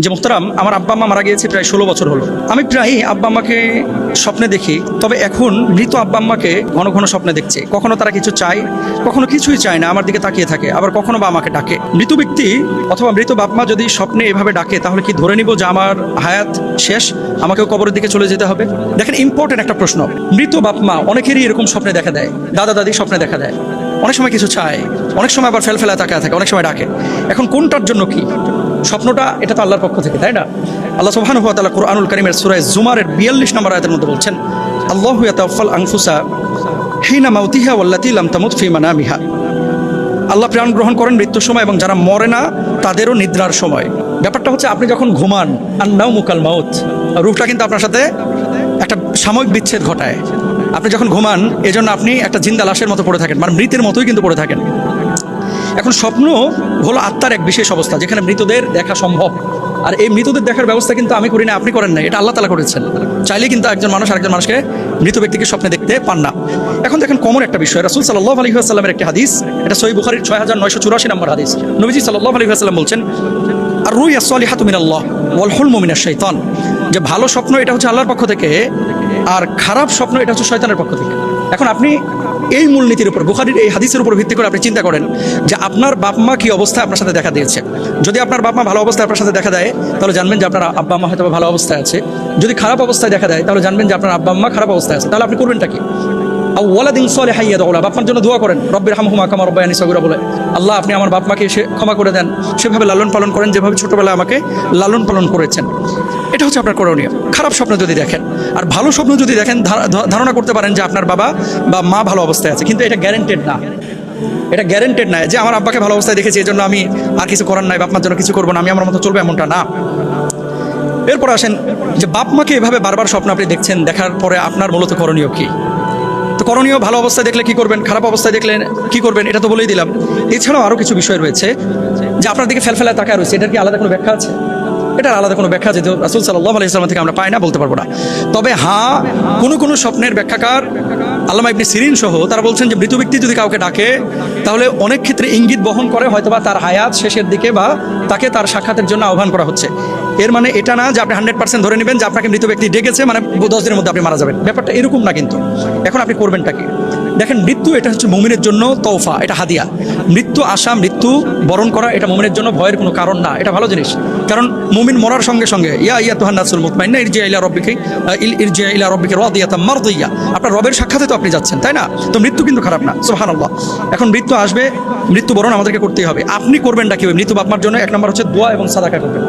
যে মোহতারাম, আমার আব্বা আম্মা মারা গিয়েছে প্রায় 16 বছর হলো। আমি প্রায় আব্বা আম্মাকে স্বপ্নে দেখি, তবে এখন মৃত আব্বা আম্মাকে ঘন ঘন স্বপ্নে দেখছি। কখনো তারা কিছু চায়, কখনো কিছুই চায় না, আমার দিকে তাকিয়ে থাকে, আবার কখনো বা আমাকে ডাকে। মৃত ব্যক্তি অথবা মৃত বাপ মা যদি স্বপ্নে এভাবে ডাকে, তাহলে কি ধরে নিব যে আমার হায়াত শেষ, আমাকেও কবরের দিকে চলে যেতে হবে? দেখেন, ইম্পর্টেন্ট একটা প্রশ্ন। মৃত বাপ মা অনেকেরই এরকম স্বপ্নে দেখা দেয়, দাদা দাদি স্বপ্নে দেখা দেয়, অনেক সময় কিছু চায়, অনেক সময় আবার ফেলফেলা তাকায় থাকে, অনেক সময় ডাকে। এখন কোনটার জন্য কি স্বপ্নটা? এটা তো আল্লাহর পক্ষ থেকে, তাই না? আল্লাহ সুবহানাহু ওয়া তাআলা কুরআনুল কারীমের সূরা জুমারের 42 নম্বর আয়াতের মধ্যে বলছেন, আল্লাহু ইয়াতাওয়াফাল আনফুসা হিনা মাউতিহা ওয়াল্লাতী লাম তামুত ফি মানামিহা। আল্লাহ প্রাণ গ্রহণ করেন মৃত্যুর সময়, এবং যারা মরে না তাদেরও নিদ্রার সময়। ব্যাপারটা হচ্ছে, আপনি যখন ঘুমান, আন-নাওমু কাল মাউত, রূহটা কিন্তু আপনার সাথে একটা সাময়িক বিচ্ছেদ ঘটায়। আপনি যখন ঘুমান, এজন্য আপনি একটা জিন্দা লাশের মতো পড়ে থাকেন, মানে মৃতের মতোই কিন্তু পড়ে থাকেন। এখন স্বপ্ন হলো আত্মার এক বিশেষ অবস্থা, যেখানে মৃতদের দেখা সম্ভব। আর এই মৃতদের দেখার ব্যবস্থা কিন্তু আমি করি না, আপনি করেন না, এটা আল্লাহ তাআলা করেছেন। চাইলে কিন্তু একজন মানুষ আরেকজন মানুষকে, মৃত ব্যক্তিকে স্বপ্নে দেখতে পান না। এখন দেখেন, কমন একটা বিষয়, রাসূল সাল্লাল্লাহু আলাইহি ওয়াসাল্লামের একটি হাদিস, এটা সহিহ বুখারীর 6984 নম্বর হাদিস। নবীজি সাল্লাল্লাহু আলাইহি ওয়াসাল্লাম বলছেন, আর রুইয়া সলিহাতু মিনাল্লাহ ওয়াল হুলমু মিনাশ শাইতান, যে ভালো স্বপ্ন এটা হচ্ছে আল্লাহর পক্ষ থেকে, আর খারাপ স্বপ্ন এটা হচ্ছে শয়তানের পক্ষ থেকে। এখন আপনি এই মূলনীতির উপর, বুখারীর এই হাদিসের উপর ভিত্তি করে আপনি চিন্তা করেন যে আপনার বাপ মা কি অবস্থায় আপনার সাথে দেখা দিয়েছে। যদি আপনার বাপ মা ভালো অবস্থায় আপনার সাথে দেখা দেয়, তাহলে জানবেন যে আপনার আব্বা আম্মা হয়তো ভালো অবস্থায় আছে। যদি খারাপ অবস্থায় দেখা দেয়, তাহলে জানবেন যে আপনার আব্বা আম্মা খারাপ অবস্থায় আছে। তাহলে আপনি করবেনটা কি? ওয়ালাদিন সালিহান ইয়াদউ লাহু, বাপ মার জন্য দোয়া করেন, রব্বিরহামহুমা কামা রাব্বায়ানি সগীরা, বলে আল্লাহ আপনি আমার বাপ মাকে ক্ষমা করে দেন, সেভাবে লালন পালন করেন যেভাবে ছোটবেলায় আমাকে লালন পালন করেছেন। এটা হচ্ছে আপনার করণীয়। খারাপ স্বপ্ন যদি দেখেন, আর ভালো স্বপ্ন যদি দেখেন, ধারণা করতে পারেন যে আপনার বাবা বা মা ভালো অবস্থায় আছে, কিন্তু এটা গ্যারান্টেড না। এটা গ্যারান্টেড নয় যে আমার আব্বাকে ভালো অবস্থায় দেখেছি, এই জন্য আমি আর কিছু করার নাই, বাপ মার জন্য কিছু করবো না, আমি আমার মতো চলবো, এমনটা না। এরপর আসেন যে বাপ মাকে এভাবে বারবার স্বপ্ন আপনি দেখছেন, দেখার পরে আপনার মূলত করণীয় কি? তো করণীয়, ভালো অবস্থায় দেখলে কি করবেন, খারাপ অবস্থায় দেখলে কি করবেন, এটা তো বলেই দিলাম। এছাড়াও আরও কিছু বিষয় রয়েছে, যে আপনার দিকে ফেলফেলায় তাকায় রয়েছে, এটার কি আলাদা কোনো ব্যাখ্যা আছে? এটার আলাদা কোনো ব্যাখ্যা যেহেতু রাসূল সাল্লাল্লাহু আলাইহি ওয়াসাল্লাম থেকে আমরা পাই না, বলতে পারবো না। তবে হ্যাঁ, কোনো স্বপ্নের ব্যাখ্যাকার আল্লামা ইবনে সিরিন সহ তারা বলছেন যে মৃত ব্যক্তি যদি কাউকে ডাকে, তাহলে অনেক ক্ষেত্রে ইঙ্গিত বহন করে হয়তোবা তার হায়াত শেষের দিকে, বা তাকে তার সাক্ষাতের জন্য আহ্বান করা হচ্ছে। এর মানে এটা না যে আপনি 100% ধরে নেবেন যে আপনাকে মৃত ব্যক্তি ডেকেছে মানে 10 দিনের মধ্যে আপনি মারা যাবেন, ব্যাপারটা এরকম না। কিন্তু এখন আপনি করবেনটা কি? দেখেন, মৃত্যু এটা হচ্ছে মুমিনের জন্য তওফা, এটা হাদিয়া। মৃত্যু আসা, মৃত্যু বরণ করা, এটা মুমিনের জন্য ভয়ের কোনো কারণ না, এটা ভালো জিনিস। কারণ মুমিন মরার সঙ্গে সঙ্গে ইয়া আইয়াতুহান নাসুল মুতমাইন্না ইরজিউ ইলা রাব্বিকা রাদিয়াতাম মারদিয়া, আপনার রবের সাক্ষাতে তো আপনি যাচ্ছেন, তাই না? তো মৃত্যু কিন্তু খারাপ না, সুবহানাল্লাহ। এখন মৃত্যু আসবে, মৃত্যুবরণ আমাদেরকে করতেই হবে। আপনি করবেনটা কি? মৃত্যু বাপ মার জন্য 1 নম্বর হচ্ছে দোয়া এবং সাদাকা করবেন।